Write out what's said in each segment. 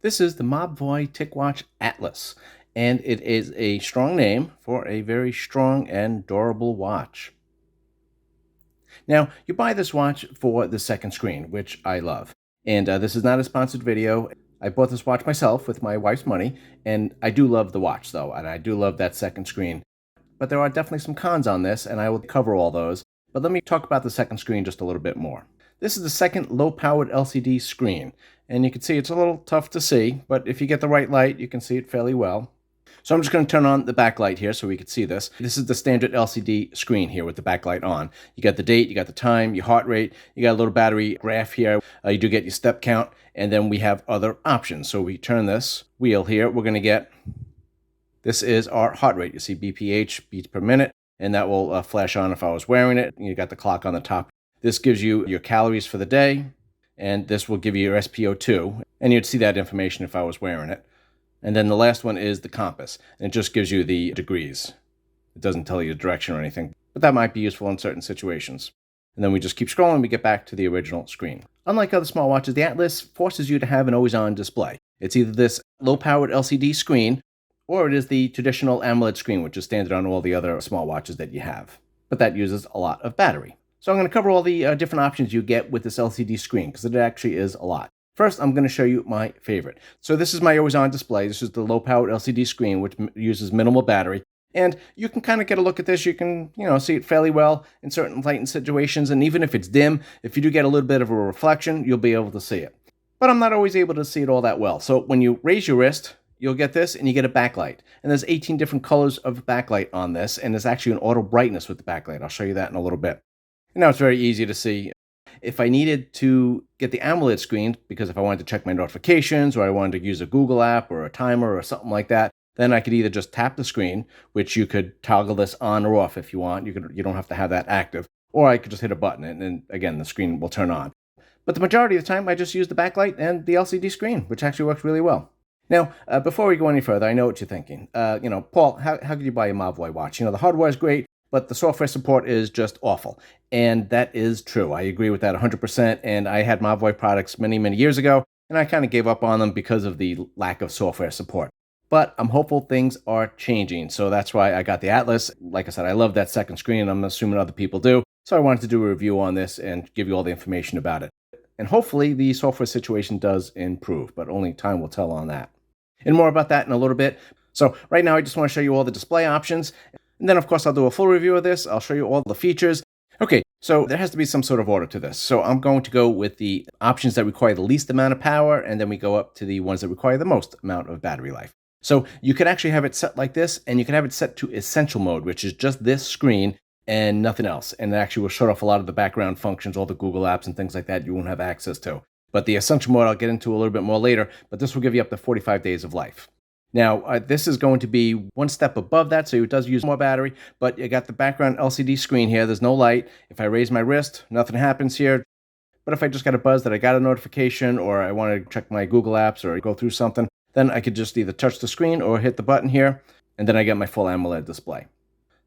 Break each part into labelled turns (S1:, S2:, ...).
S1: This is the Mobvoi Ticwatch Atlas, and it is a strong name for a very strong and durable watch. Now, you buy this watch for the second screen, which I love. And this is not a sponsored video. I bought this watch myself with my wife's money, and I do love the watch, though, and I do love that second screen. But there are definitely some cons on this, and I will cover all those. But let me talk about the second screen just a little bit more. This is the second low-powered LCD screen, and you can see it's a little tough to see, but if you get the right light, you can see it fairly well. So I'm just going to turn on the backlight here so we can see this. This is the standard LCD screen here with the backlight on. You got the date, you got the time, your heart rate, you got a little battery graph here. You do get your step count, and then we have other options. So we turn this wheel here, we're going to get, this is our heart rate. You see BPH, beats per minute, and that will flash on if I was wearing it. You got the clock on the top. This gives you your calories for the day, and this will give you your SpO2, and you'd see that information if I was wearing it. And then the last one is the compass, and it just gives you the degrees. It doesn't tell you the direction or anything, but that might be useful in certain situations. And then we just keep scrolling, we get back to the original screen. Unlike other smartwatches, the Atlas forces you to have an always-on display. It's either this low-powered LCD screen, or it is the traditional AMOLED screen, which is standard on all the other smartwatches that you have. But that uses a lot of battery. So I'm going to cover all the different options you get with this LCD screen, because it actually is a lot. First, I'm going to show you my favorite. So this is my always-on display. This is the low-powered LCD screen, which uses minimal battery. And you can kind of get a look at this. You can, see it fairly well in certain lighting situations. And even if it's dim, if you do get a little bit of a reflection, you'll be able to see it. But I'm not always able to see it all that well. So when you raise your wrist, you'll get this, and you get a backlight. And there's 18 different colors of backlight on this, and there's actually an auto brightness with the backlight. I'll show you that in a little bit. And now it's very easy to see. If I needed to get the AMOLED screen, because if I wanted to check my notifications, or I wanted to use a Google app or a timer or something like that, then I could either just tap the screen, which you could toggle this on or off if you want. You don't have to have that active. Or I could just hit a button, and then again, the screen will turn on. But the majority of the time, I just use the backlight and the LCD screen, which actually works really well. Now, before we go any further, I know what you're thinking. Paul, how could you buy a Mobvoi watch? The hardware is great, but the software support is just awful. And that is true. I agree with that 100%. And I had Mobvoi products many, many years ago, and I kind of gave up on them because of the lack of software support. But I'm hopeful things are changing. So that's why I got the Atlas. Like I said, I love that second screen, and I'm assuming other people do. So I wanted to do a review on this and give you all the information about it. And hopefully the software situation does improve, but only time will tell on that. And more about that in a little bit. So right now, I just want to show you all the display options. And then, of course, I'll do a full review of this. I'll show you all the features. Okay, so there has to be some sort of order to this. So I'm going to go with the options that require the least amount of power, and then we go up to the ones that require the most amount of battery life. So you can actually have it set like this, and you can have it set to essential mode, which is just this screen and nothing else. And it actually will shut off a lot of the background functions, all the Google apps and things like that you won't have access to. But the essential mode I'll get into a little bit more later, but this will give you up to 45 days of life. Now, this is going to be one step above that, so it does use more battery, but you got the background LCD screen here. There's no light. If I raise my wrist, nothing happens here. But if I just got a buzz that I got a notification, or I want to check my Google apps or go through something, then I could just either touch the screen or hit the button here, and then I get my full AMOLED display.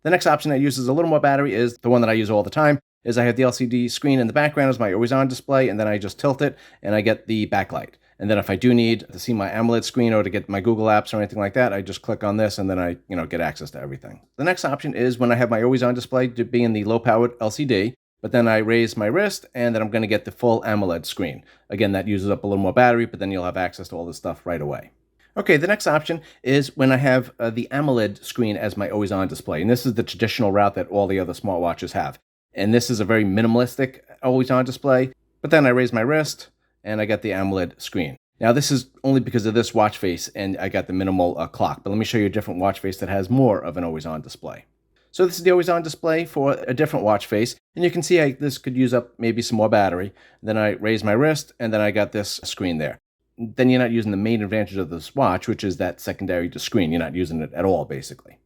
S1: The next option that uses a little more battery is the one that I use all the time, is I have the LCD screen in the background as my always-on display, and then I just tilt it, and I get the backlight. And then if I do need to see my AMOLED screen or to get my Google apps or anything like that, I just click on this, and then I get access to everything. The next option is when I have my always-on display to be in the low-powered LCD, but then I raise my wrist, and then I'm going to get the full AMOLED screen. Again, that uses up a little more battery, but then you'll have access to all this stuff right away. Okay, the next option is when I have the AMOLED screen as my always-on display. And this is the traditional route that all the other smartwatches have. And this is a very minimalistic always-on display. But then I raise my wrist, and I get the AMOLED screen. Now, this is only because of this watch face, and I got the minimal clock. But let me show you a different watch face that has more of an always-on display. So this is the always-on display for a different watch face. And you can see this could use up maybe some more battery. Then I raise my wrist, and then I got this screen there. Then you're not using the main advantage of this watch, which is that secondary to screen. You're not using it at all, basically.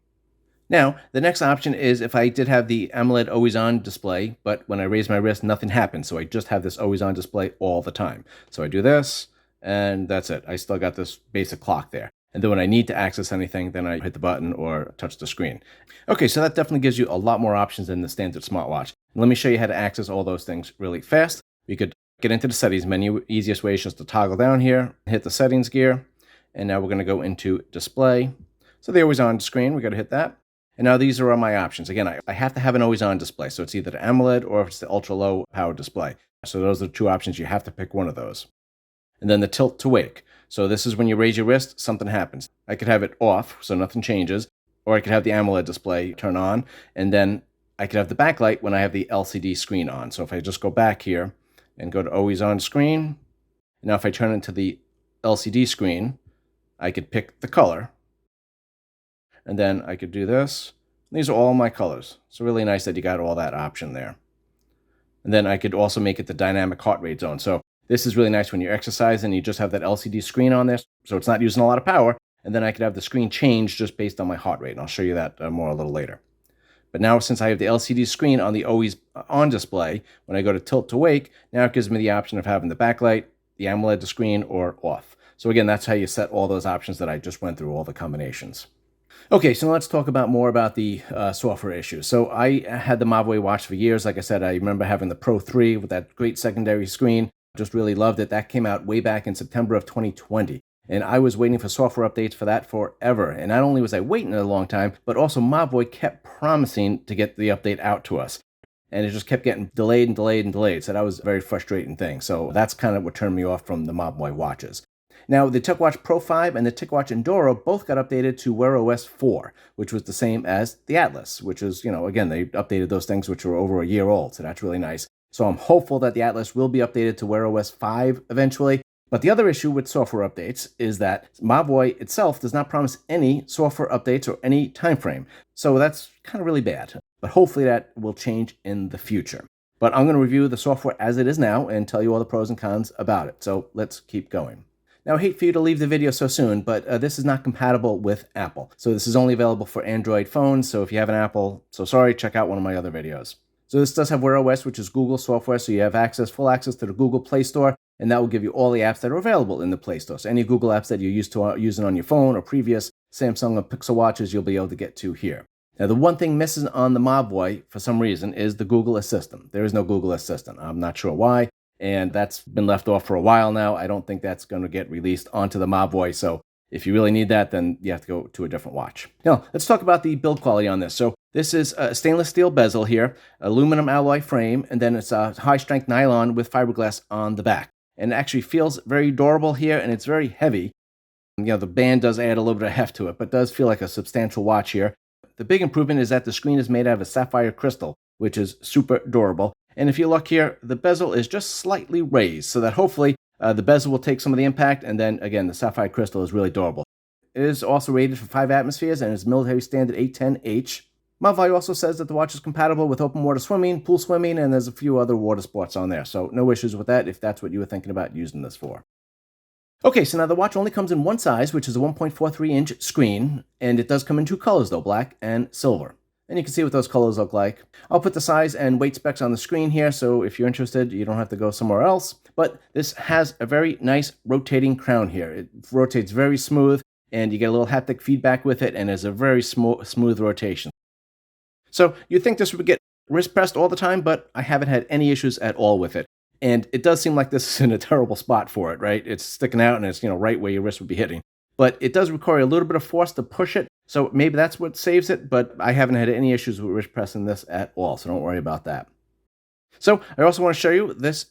S1: Now, the next option is if I did have the AMOLED always-on display, but when I raise my wrist, nothing happens. So I just have this always-on display all the time. So I do this, and that's it. I still got this basic clock there. And then when I need to access anything, then I hit the button or touch the screen. Okay, so that definitely gives you a lot more options than the standard smartwatch. And let me show you how to access all those things really fast. We could get into the settings menu. Easiest way is just to toggle down here, hit the settings gear, and now we're going to go into display. So the always on screen, we got to hit that. And now these are all my options. Again, I have to have an always on display. So it's either the AMOLED or if it's the ultra low power display. So those are the two options. You have to pick one of those. And then the tilt to wake. So this is when you raise your wrist, something happens. I could have it off, so nothing changes. Or I could have the AMOLED display turn on. And then I could have the backlight when I have the LCD screen on. So if I just go back here and go to always on screen. Now if I turn it to the LCD screen, I could pick the color. And then I could do this. These are all my colors. So really nice that you got all that option there. And then I could also make it the dynamic heart rate zone. So this is really nice when you're exercising, you just have that LCD screen on there, so it's not using a lot of power. And then I could have the screen change just based on my heart rate. And I'll show you that more a little later. But now since I have the LCD screen on the always on display, when I go to tilt to wake, now it gives me the option of having the backlight, the AMOLED screen, or off. So again, that's how you set all those options that I just went through, all the combinations. Okay, so let's talk more about the software issues. So I had the Mobvoi watch for years. Like I said, I remember having the Pro 3 with that great secondary screen. Just really loved it. That came out way back in September of 2020. And I was waiting for software updates for that forever. And not only was I waiting a long time, but also Mobvoi kept promising to get the update out to us. And it just kept getting delayed and delayed and delayed. So that was a very frustrating thing. So that's kind of what turned me off from the Mobvoi watches. Now, the Ticwatch Pro 5 and the Ticwatch Enduro both got updated to WearOS 4, which was the same as the Atlas, which is, again, they updated those things which were over a year old, so that's really nice. So I'm hopeful that the Atlas will be updated to WearOS 5 eventually. But the other issue with software updates is that Mobvoi itself does not promise any software updates or any time frame. So that's kind of really bad. But hopefully that will change in the future. But I'm going to review the software as it is now and tell you all the pros and cons about it. So let's keep going. Now, I hate for you to leave the video so soon, but this is not compatible with Apple. So this is only available for Android phones. So if you have an Apple, so sorry, check out one of my other videos. So this does have WearOS, which is Google software. So you have full access to the Google Play Store, and that will give you all the apps that are available in the Play Store. So any Google apps that you're used to using on your phone or previous Samsung or Pixel watches, you'll be able to get to here. Now, the one thing missing on the Mobvoi, for some reason, is the Google Assistant. There is no Google Assistant. I'm not sure why. And that's been left off for a while now. I don't think that's going to get released onto the Mobvoi. So if you really need that, then you have to go to a different watch. Now, let's talk about the build quality on this. So this is a stainless steel bezel here, aluminum alloy frame, and then it's a high-strength nylon with fiberglass on the back. And it actually feels very durable here, and it's very heavy. The band does add a little bit of heft to it, but does feel like a substantial watch here. The big improvement is that the screen is made out of a sapphire crystal, which is super durable. And if you look here, the bezel is just slightly raised so that hopefully the bezel will take some of the impact. And then again, the sapphire crystal is really durable. It is also rated for 5 atmospheres and is military standard 810H. Mobvoi also says that the watch is compatible with open water swimming, pool swimming, and there's a few other water sports on there. So no issues with that if that's what you were thinking about using this for. Okay, so now the watch only comes in one size, which is a 1.43-inch screen. And it does come in 2 colors though, black and silver. And you can see what those colors look like. I'll put the size and weight specs on the screen here, so if you're interested, you don't have to go somewhere else. But this has a very nice rotating crown here. It rotates very smooth, and you get a little haptic feedback with it, and there's a very smooth rotation. So you'd think this would get wrist pressed all the time, but I haven't had any issues at all with it. And it does seem like this is in a terrible spot for it, right? It's sticking out, and it's right where your wrist would be hitting. But it does require a little bit of force to push it, so maybe that's what saves it, but I haven't had any issues with wrist pressing this at all, so don't worry about that. So I also want to show you, this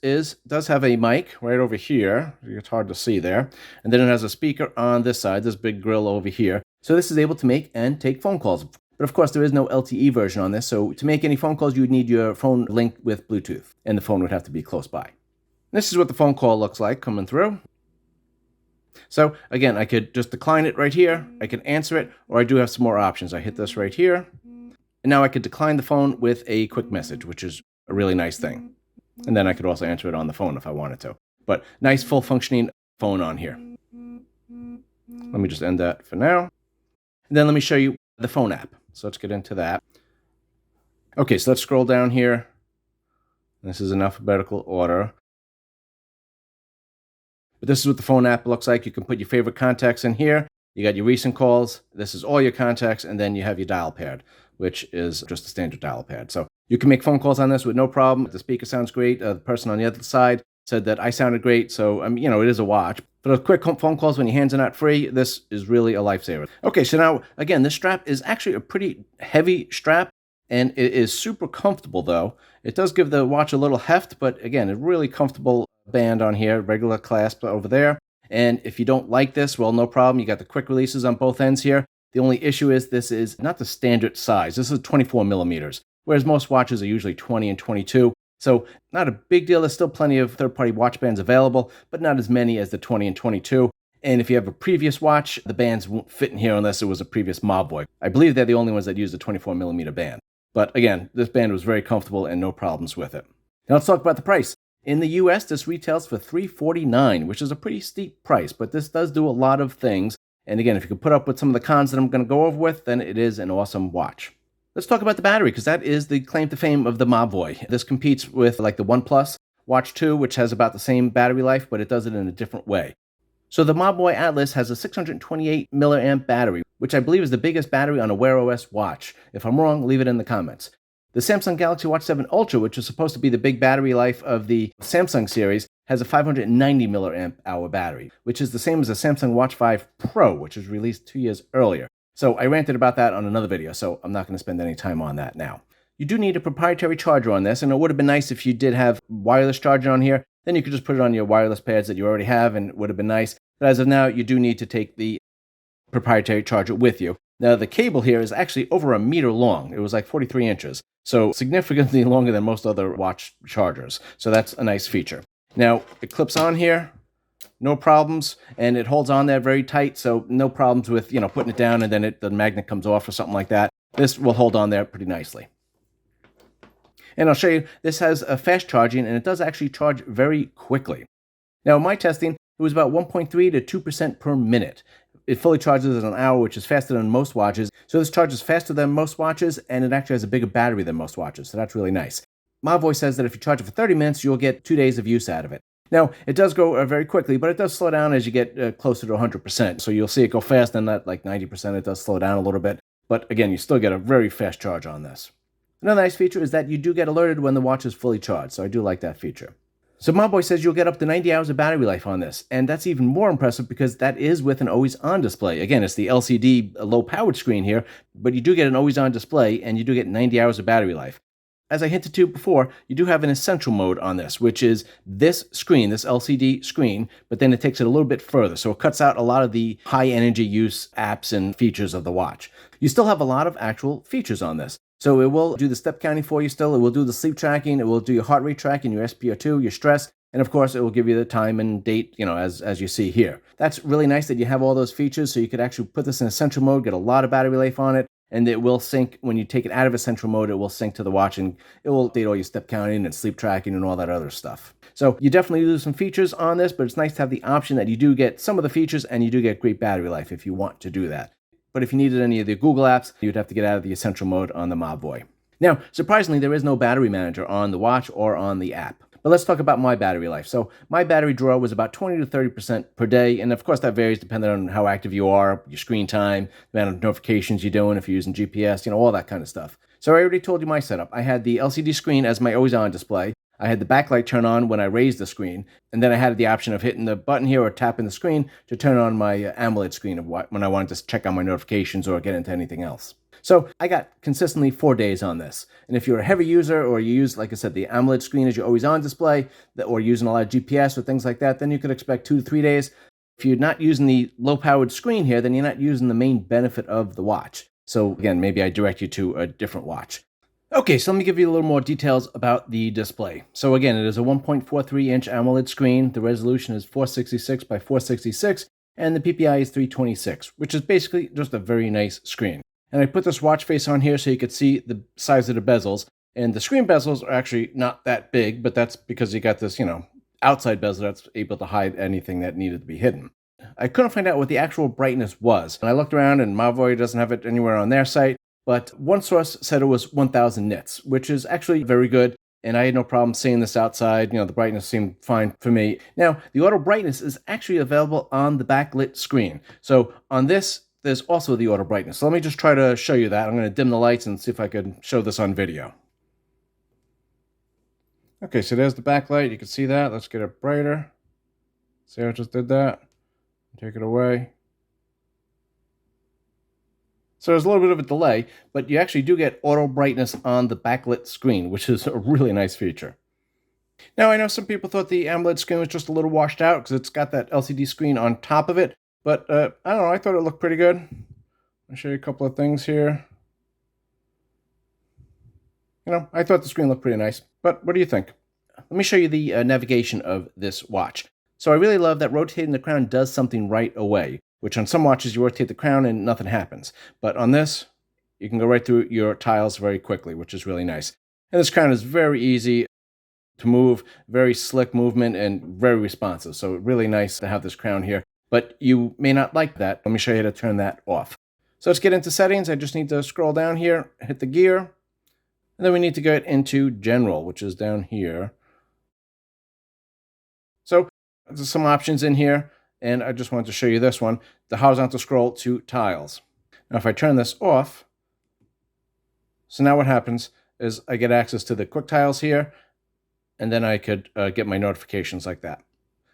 S1: does have a mic right over here. It's hard to see there. And then it has a speaker on this side, this big grill over here. So this is able to make and take phone calls. But of course, there is no LTE version on this, so to make any phone calls, you would need your phone linked with Bluetooth, and the phone would have to be close by. This is what the phone call looks like coming through. So again, I could just decline it right here, I can answer it, or I do have some more options. I hit this right here, and now I could decline the phone with a quick message, which is a really nice thing. And then I could also answer it on the phone if I wanted to. But nice full functioning phone on here. Let me just end that for now. And then let me show you the phone app. So let's get into that. Okay, so let's scroll down here. This is in alphabetical order. But this is what the phone app looks like. You can put your favorite contacts in here. You got your recent calls. This is all your contacts. And then you have your dial pad, which is just a standard dial pad. So you can make phone calls on this with no problem. The speaker sounds great. The person on the other side said that I sounded great. So, it is a watch. For those quick phone calls when your hands are not free, this is really a lifesaver. Okay, so now, again, this strap is actually a pretty heavy strap, and it is super comfortable, though. It does give the watch a little heft, but again, a really comfortable band on here, regular clasp over there. And if you don't like this, well, no problem. You got the quick releases on both ends here. The only issue is this is not the standard size. This is 24 millimeters, whereas most watches are usually 20 and 22. So not a big deal. There's still plenty of third-party watch bands available, but not as many as the 20 and 22. And if you have a previous watch, the bands won't fit in here unless it was a previous Mobvoi. I believe they're the only ones that use the 24 millimeter band. But again, this band was very comfortable and no problems with it. Now let's talk about the price. In the US, this retails for $349, which is a pretty steep price, but this does do a lot of things. And again, if you can put up with some of the cons that I'm going to go over with, then it is an awesome watch. Let's talk about the battery, because that is the claim to fame of the Mobvoi. This competes with like the OnePlus Watch 2, which has about the same battery life, but it does it in a different way. So the Mobvoi Atlas has a 628 milliamp battery, which I believe is the biggest battery on a WearOS watch. If I'm wrong, leave it in the comments. The Samsung Galaxy Watch 7 Ultra, which is supposed to be the big battery life of the Samsung series, has a 590 milliamp hour battery, which is the same as the Samsung Watch 5 Pro, which was released 2 years earlier. So I ranted about that on another video, so I'm not going to spend any time on that now. You do need a proprietary charger on this, and it would have been nice if you did have wireless charger on here. Then you could just put it on your wireless pads that you already have, and it would have been nice. But as of now, you do need to take the proprietary charger with you. Now, the cable here is actually over a meter long. It was like 43 inches, so significantly longer than most other watch chargers. So that's a nice feature. Now, it clips on here, no problems, and it holds on there very tight, so no problems with, putting it down and then the magnet comes off or something like that. This will hold on there pretty nicely. And I'll show you, this has a fast charging, and it does actually charge very quickly. Now, in my testing, it was about 1.3 to 2% per minute. It fully charges in an hour, which is faster than most watches. So this charges faster than most watches, and it actually has a bigger battery than most watches, so that's really nice. Mobvoi says that if you charge it for 30 minutes, you'll get 2 days of use out of it. Now, it does go very quickly, but it does slow down as you get closer to 100%. So you'll see it go fast, and at like 90%, it does slow down a little bit. But again, you still get a very fast charge on this. Another nice feature is that you do get alerted when the watch is fully charged, so I do like that feature. So Mobvoi says you'll get up to 90 hours of battery life on this, and that's even more impressive because that is with an always-on display. Again, it's the LCD low-powered screen here, but you do get an always-on display, and you do get 90 hours of battery life. As I hinted to before, you do have an essential mode on this, which is this screen, this LCD screen, but then it takes it a little bit further. So it cuts out a lot of the high energy use apps and features of the watch. You still have a lot of actual features on this. So it will do the step counting for you still. It will do the sleep tracking. It will do your heart rate tracking, your SpO2, your stress. And of course, it will give you the time and date, as you see here. That's really nice that you have all those features. So you could actually put this in essential mode, get a lot of battery life on it. And it will sync, when you take it out of essential mode, it will sync to the watch and it will update all your step counting and sleep tracking and all that other stuff. So you definitely lose some features on this, but it's nice to have the option that you do get some of the features and you do get great battery life if you want to do that. But if you needed any of the Google apps, you'd have to get out of the essential mode on the Mobvoi. Now, surprisingly, there is no battery manager on the watch or on the app. But let's talk about my battery life. So my battery draw was about 20 to 30% per day. And of course, that varies depending on how active you are, your screen time, the amount of notifications you're doing, if you're using GPS, all that kind of stuff. So I already told you my setup. I had the LCD screen as my always-on display. I had the backlight turn on when I raised the screen. And then I had the option of hitting the button here or tapping the screen to turn on my AMOLED screen of when I wanted to check on my notifications or get into anything else. So I got consistently 4 days on this. And if you're a heavy user or you use, like I said, the AMOLED screen as your always-on display or using a lot of GPS or things like that, then you could expect 2 to 3 days. If you're not using the low-powered screen here, then you're not using the main benefit of the watch. So again, maybe I direct you to a different watch. Okay, so let me give you a little more details about the display. So again, it is a 1.43-inch AMOLED screen. The resolution is 466 by 466, and the PPI is 326, which is basically just a very nice screen. And I put this watch face on here so you could see the size of the bezels. And the screen bezels are actually not that big, but that's because you got this, outside bezel that's able to hide anything that needed to be hidden. I couldn't find out what the actual brightness was. And I looked around, and Mobvoi doesn't have it anywhere on their site. But one source said it was 1,000 nits, which is actually very good. And I had no problem seeing this outside. The brightness seemed fine for me. Now, the auto brightness is actually available on the backlit screen. So on this, there's also the auto brightness. So let me just try to show you that. I'm going to dim the lights and see if I can show this on video. Okay, so there's the backlight. You can see that. Let's get it brighter. See how I just did that? Take it away. So there's a little bit of a delay, but you actually do get auto brightness on the backlit screen, which is a really nice feature. Now, I know some people thought the AMOLED screen was just a little washed out because it's got that LCD screen on top of it, but I don't know, I thought it looked pretty good. I'll show you a couple of things here. I thought the screen looked pretty nice, but what do you think? Let me show you the navigation of this watch. So I really love that rotating the crown does something right away, which on some watches you rotate the crown and nothing happens. But on this, you can go right through your tiles very quickly, which is really nice. And this crown is very easy to move, very slick movement, and very responsive. So really nice to have this crown here. But you may not like that. Let me show you how to turn that off. So let's get into settings. I just need to scroll down here, hit the gear, and then we need to get into general, which is down here. So there's some options in here, and I just wanted to show you this one, the horizontal scroll to tiles. Now if I turn this off, so now what happens is I get access to the quick tiles here, and then I could get my notifications like that.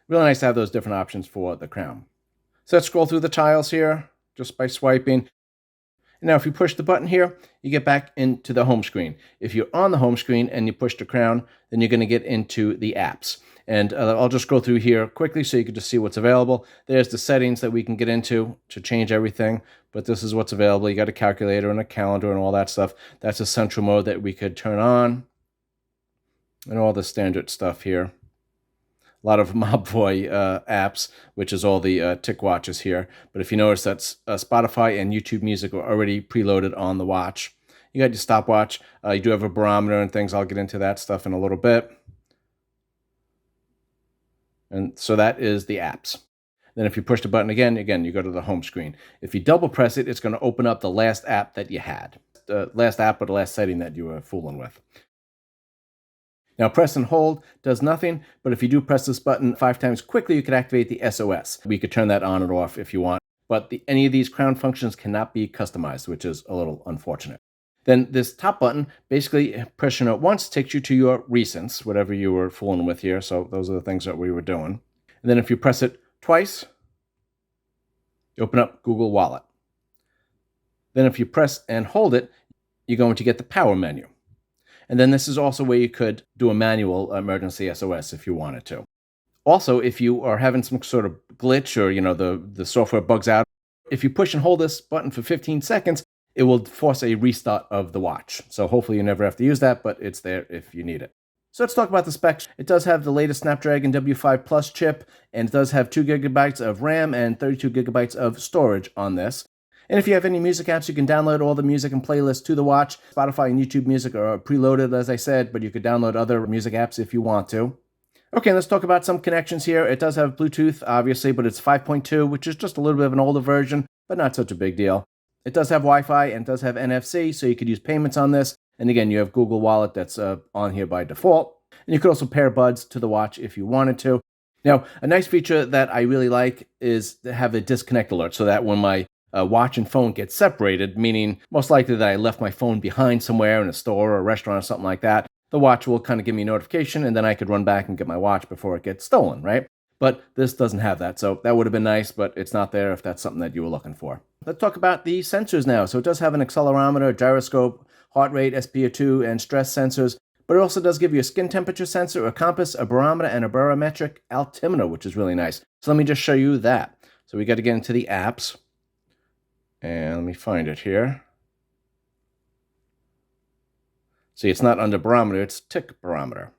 S1: Really nice to have those different options for the crown. So let's scroll through the tiles here just by swiping. And now if you push the button here, you get back into the home screen. If you're on the home screen and you push the crown, then you're going to get into the apps. And I'll just go through here quickly so you can just see what's available. There's the settings that we can get into to change everything, but this is what's available. You got a calculator and a calendar and all that stuff. That's a central mode that we could turn on, and all the standard stuff here. A lot of Mobvoi apps, which is all the Ticwatches here. But if you notice, that's Spotify and YouTube Music are already preloaded on the watch. You got your stopwatch. You do have a barometer and things. I'll get into that stuff in a little bit. And so that is the apps. Then if you push the button again, you go to the home screen. If you double press it, it's going to open up the last app that you had. The last app or the last setting that you were fooling with. Now, press and hold does nothing, but if you do press this button 5 times quickly, you can activate the SOS. We could turn that on and off if you want, but any of these crown functions cannot be customized, which is a little unfortunate. Then this top button, basically pressing it once takes you to your recents, whatever you were fooling with here. So those are the things that we were doing. And then if you press it twice, you open up Google Wallet. Then if you press and hold it, you're going to get the power menu. And then this is also where you could do a manual emergency SOS if you wanted to. Also, if you are having some sort of glitch or, the software bugs out, if you push and hold this button for 15 seconds, it will force a restart of the watch. So hopefully you never have to use that, but it's there if you need it. So let's talk about the specs. It does have the latest Snapdragon W5 Plus chip, and it does have 2 gigabytes of RAM and 32 gigabytes of storage on this. And if you have any music apps, you can download all the music and playlists to the watch. Spotify and YouTube Music are preloaded, as I said, but you could download other music apps if you want to. Okay, let's talk about some connections here. It does have Bluetooth, obviously, but it's 5.2, which is just a little bit of an older version, but not such a big deal. It does have Wi-Fi and does have NFC, so you could use payments on this. And again, you have Google Wallet that's on here by default. And you could also pair buds to the watch if you wanted to. Now, a nice feature that I really like is to have a disconnect alert, so that when my watch and phone get separated, meaning most likely that I left my phone behind somewhere in a store or a restaurant or something like that, the watch will kind of give me a notification, and then I could run back and get my watch before it gets stolen, right? But this doesn't have that, so that would have been nice, but it's not there if that's something that you were looking for. Let's talk about the sensors now. So it does have an accelerometer, gyroscope, heart rate, SpO2, and stress sensors, but it also does give you a skin temperature sensor, a compass, a barometer, and a barometric altimeter, which is really nice. So let me just show you that. So we got to get into the apps. And let me find it here. See, it's not under barometer, it's tick barometer.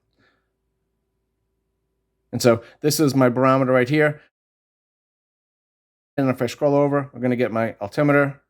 S1: And so this is my barometer right here. And if I scroll over, I'm going to get my altimeter.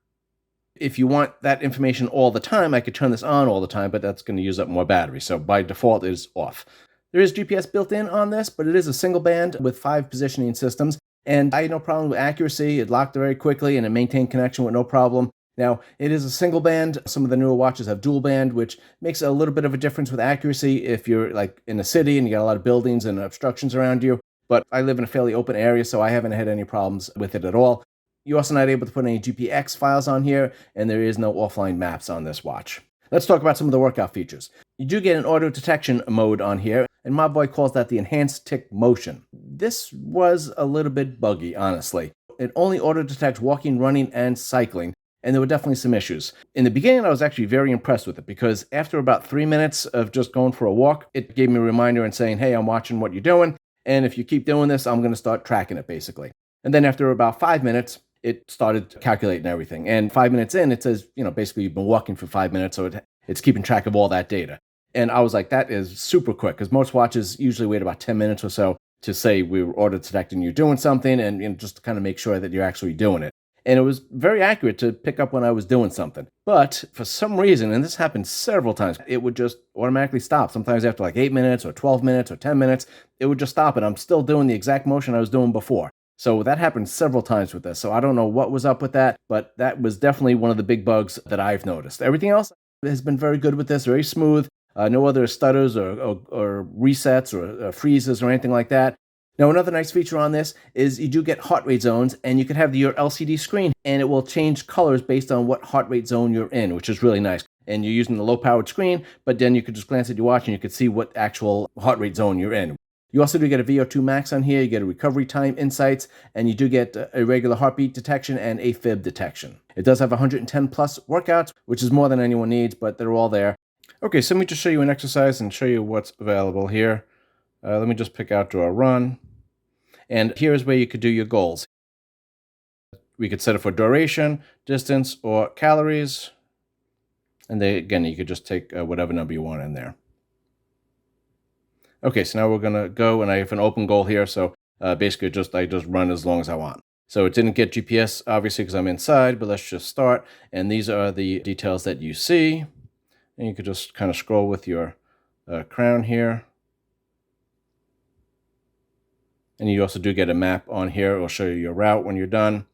S1: If you want that information all the time, I could turn this on all the time, but that's going to use up more battery. So by default, it is off. There is GPS built in on this, but it is a single band with 5 positioning systems. And I had no problem with accuracy. It locked very quickly and it maintained connection with no problem. Now, it is a single band. Some of the newer watches have dual band, which makes a little bit of a difference with accuracy if you're like in a city and you got a lot of buildings and obstructions around you. But I live in a fairly open area, so I haven't had any problems with it at all. You're also not able to put any GPX files on here, and there is no offline maps on this watch. Let's talk about some of the workout features. You do get an auto detection mode on here, and Mobvoi calls that the enhanced Ticmotion. This was a little bit buggy, honestly. It only auto detects walking, running, and cycling, and there were definitely some issues. In the beginning, I was actually very impressed with it because after about 3 minutes of just going for a walk, it gave me a reminder and saying, hey, I'm watching what you're doing, and if you keep doing this, I'm going to start tracking it, basically. And then after about 5 minutes, it started calculating everything. And 5 minutes in, it says, basically you've been walking for 5 minutes, so it's keeping track of all that data. And I was like, that is super quick, because most watches usually wait about 10 minutes or so to say we're auto detecting you're doing something, and just to kind of make sure that you're actually doing it. And it was very accurate to pick up when I was doing something. But for some reason, and this happened several times, it would just automatically stop. Sometimes after like 8 minutes or 12 minutes or 10 minutes, it would just stop, and I'm still doing the exact motion I was doing before. So that happened several times with this. So I don't know what was up with that, but that was definitely one of the big bugs that I've noticed. Everything else has been very good with this, very smooth. No other stutters or resets or freezes or anything like that. Now, another nice feature on this is you do get heart rate zones, and you can have your LCD screen, and it will change colors based on what heart rate zone you're in, which is really nice. And you're using the low-powered screen, but then you could just glance at your watch, and you could see what actual heart rate zone you're in. You also do get a VO2 max on here, you get a recovery time insights, and you do get irregular heartbeat detection and AFib detection. It does have 110 plus workouts, which is more than anyone needs, but they're all there. Okay, so let me just show you an exercise and show you what's available here. Let me just pick outdoor run. And here's where you could do your goals. We could set it for duration, distance, or calories. And again, you could just take whatever number you want in there. Okay, so now we're going to go, and I have an open goal here. So basically, I just run as long as I want. So it didn't get GPS, obviously, because I'm inside, but let's just start. And these are the details that you see. And you could just kind of scroll with your crown here. And you also do get a map on here. It'll show you your route when you're done.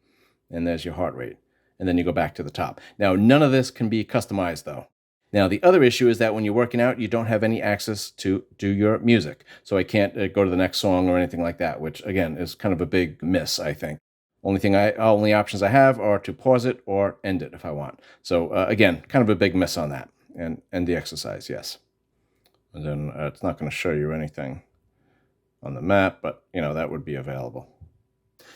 S1: And there's your heart rate. And then you go back to the top. Now, none of this can be customized, though. Now, the other issue is that when you're working out, you don't have any access to do your music. So I can't go to the next song or anything like that, which, again, is kind of a big miss, I think. Only options I have are to pause it or end it if I want. So, again, kind of a big miss on that. And end the exercise, yes. And then it's not going to show you anything on the map, but, that would be available.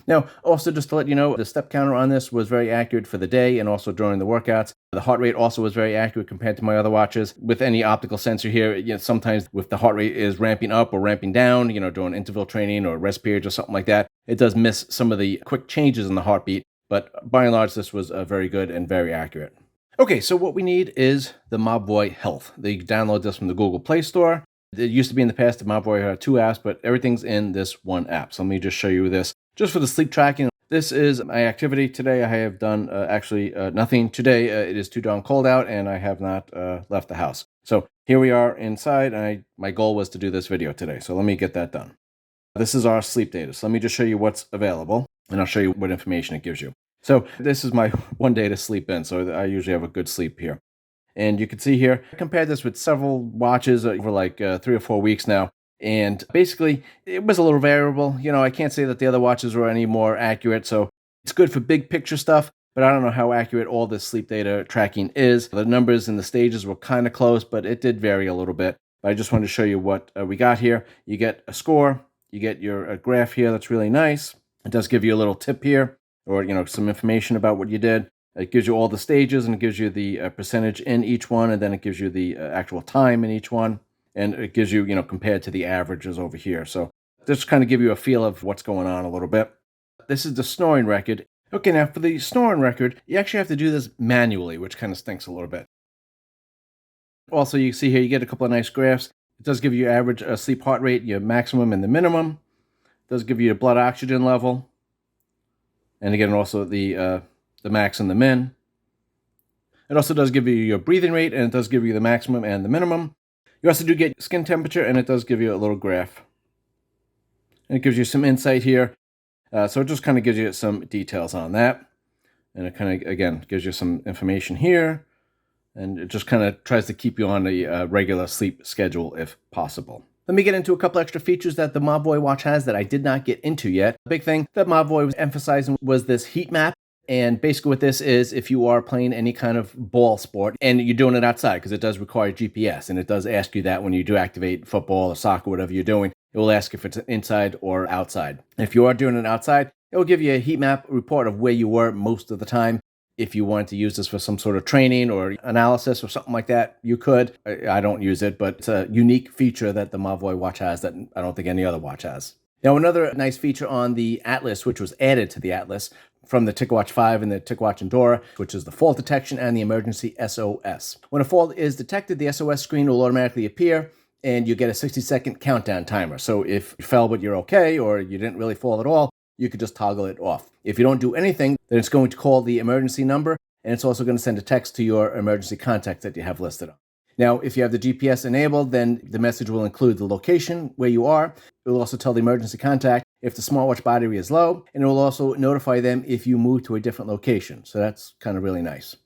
S1: Now, also just to let you know, the step counter on this was very accurate for the day and also during the workouts. The heart rate also was very accurate compared to my other watches. With any optical sensor here, sometimes if the heart rate is ramping up or ramping down, during interval training or rest periods or something like that, it does miss some of the quick changes in the heartbeat. But by and large, this was very good and very accurate. Okay, so what we need is the Mobvoi Health. You can download this from the Google Play Store. It used to be in the past that Mobvoi had 2 apps, but everything's in this one app. So let me just show you this. Just for the sleep tracking, this is my activity today. I have done actually nothing today. It is too darn cold out, and I have not left the house. So here we are inside, and my goal was to do this video today. So let me get that done. This is our sleep data. So let me just show you what's available, and I'll show you what information it gives you. So this is my one day to sleep in. So I usually have a good sleep here. And you can see here, I compared this with several watches over like 3 or 4 weeks now. And basically, it was a little variable. I can't say that the other watches were any more accurate. So it's good for big picture stuff, but I don't know how accurate all this sleep data tracking is. The numbers and the stages were kind of close, but it did vary a little bit. But I just wanted to show you what we got here. You get a score. You get your graph here. That's really nice. It does give you a little tip here, or some information about what you did. It gives you all the stages, and it gives you the percentage in each one, and then it gives you the actual time in each one, and it gives you, compared to the averages over here. So just kind of give you a feel of what's going on a little bit. This is the snoring record. Okay, now for the snoring record, you actually have to do this manually, which kind of stinks a little bit. Also, you see here, you get a couple of nice graphs. It does give you your average sleep heart rate, your maximum and the minimum. It does give you your blood oxygen level. And again, also the max and the min. It also does give you your breathing rate, and it does give you the maximum and the minimum. You also do get skin temperature, and it does give you a little graph. And it gives you some insight here. So it just kind of gives you some details on that. And it kind of, again, gives you some information here. And it just kind of tries to keep you on a regular sleep schedule if possible. Let me get into a couple extra features that the Mobvoi watch has that I did not get into yet. The big thing that Mobvoi was emphasizing was this heat map. And basically what this is, if you are playing any kind of ball sport and you're doing it outside, because it does require GPS, and it does ask you that when you do activate football or soccer, whatever you're doing, it will ask if it's inside or outside. If you are doing it outside, it will give you a heat map report of where you were most of the time. If you wanted to use this for some sort of training or analysis or something like that, you could. I don't use it, but it's a unique feature that the Mobvoi watch has that I don't think any other watch has. Now, another nice feature on the Atlas, which was added to the Atlas from the Ticwatch 5 and the Ticwatch Endura, which is the fault detection and the emergency SOS. When a fault is detected, the SOS screen will automatically appear, and you get a 60-second countdown timer. So if you fell but you're okay, or you didn't really fall at all, you could just toggle it off. If you don't do anything, then it's going to call the emergency number, and it's also going to send a text to your emergency contacts that you have listed on. Now, if you have the GPS enabled, then the message will include the location where you are. It will also tell the emergency contact if the smartwatch battery is low, and it will also notify them if you move to a different location. So that's kind of really nice.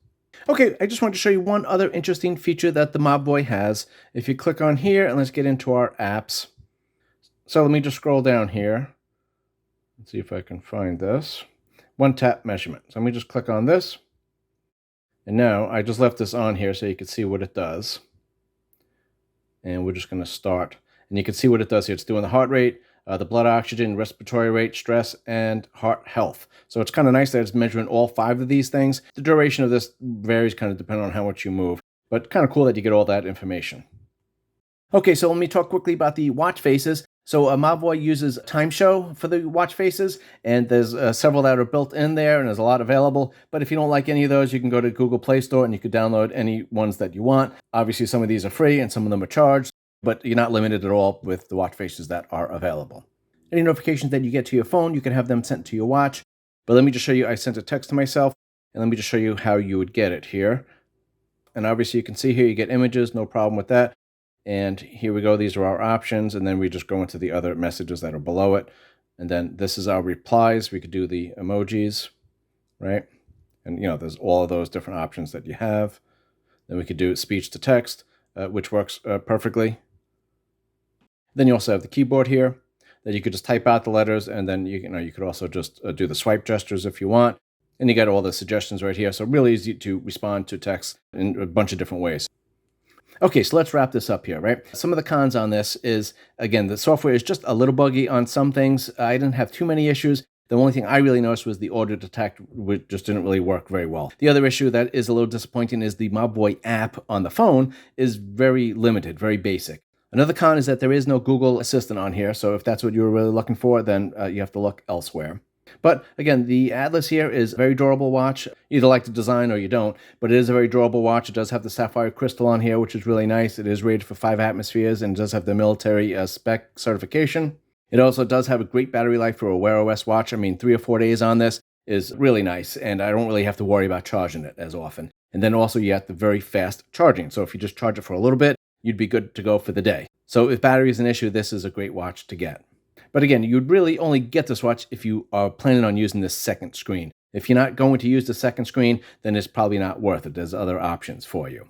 S1: Okay, I just wanted to show you one other interesting feature that the Mobvoi has. If you click on here, and let's get into our apps. So let me just scroll down here. Let's see if I can find this. One tap measurement. So let me just click on this. And now I just left this on here so you can see what it does. And we're just going to start. And you can see what it does here. It's doing the heart rate, the blood oxygen, respiratory rate, stress, and heart health. So it's kind of nice that it's measuring all 5 of these things. The duration of this varies kind of depending on how much you move, but kind of cool that you get all that information. Okay, so let me talk quickly about the watch faces. So Mobvoi uses Timeshow for the watch faces, and there's several that are built in there, and there's a lot available. But if you don't like any of those, you can go to Google Play Store and you can download any ones that you want. Obviously, some of these are free and some of them are charged, but you're not limited at all with the watch faces that are available. Any notifications that you get to your phone, you can have them sent to your watch. But let me just show you, I sent a text to myself, and let me just show you how you would get it here. And obviously you can see here, you get images, no problem with that. And here we go, these are our options, and then we just go into the other messages that are below it. And then this is our replies. We could do the emojis, right? And there's all of those different options that you have. Then we could do speech to text, which works perfectly. Then you also have the keyboard here that you could just type out the letters, and then you could also just do the swipe gestures if you want. And you get all the suggestions right here. So really easy to respond to text in a bunch of different ways. Okay, so let's wrap this up here, right? Some of the cons on this is, again, the software is just a little buggy on some things. I didn't have too many issues. The only thing I really noticed was the auto detect, which just didn't really work very well. The other issue that is a little disappointing is the Mobvoi app on the phone is very limited, very basic. Another con is that there is no Google Assistant on here, so if that's what you were really looking for, then you have to look elsewhere. But again, the Atlas here is a very durable watch. You either like the design or you don't, but it is a very durable watch. It does have the sapphire crystal on here, which is really nice. It is rated for 5 atmospheres and does have the military spec certification. It also does have a great battery life for a WearOS watch. I mean, 3 or 4 days on this is really nice, and I don't really have to worry about charging it as often. And then also you have the very fast charging. So if you just charge it for a little bit, you'd be good to go for the day. So if battery is an issue, this is a great watch to get. But again, you'd really only get this watch if you are planning on using this second screen. If you're not going to use the second screen, then it's probably not worth it. There's other options for you.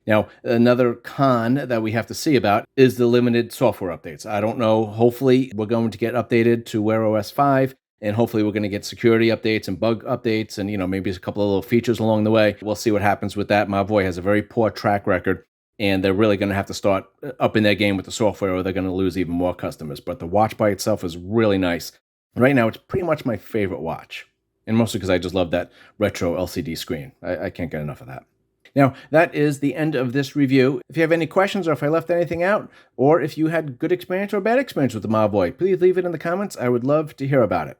S1: Now, another con that we have to see about is the limited software updates. I don't know. Hopefully, we're going to get updated to WearOS 5, and hopefully we're going to get security updates and bug updates and, maybe a couple of little features along the way. We'll see what happens with that. Mobvoi has a very poor track record, and they're really going to have to start upping their game with the software or they're going to lose even more customers. But the watch by itself is really nice. Right now, it's pretty much my favorite watch, and mostly because I just love that retro LCD screen. I can't get enough of that. Now, that is the end of this review. If you have any questions or if I left anything out, or if you had good experience or bad experience with the Mobvoi, please leave it in the comments. I would love to hear about it.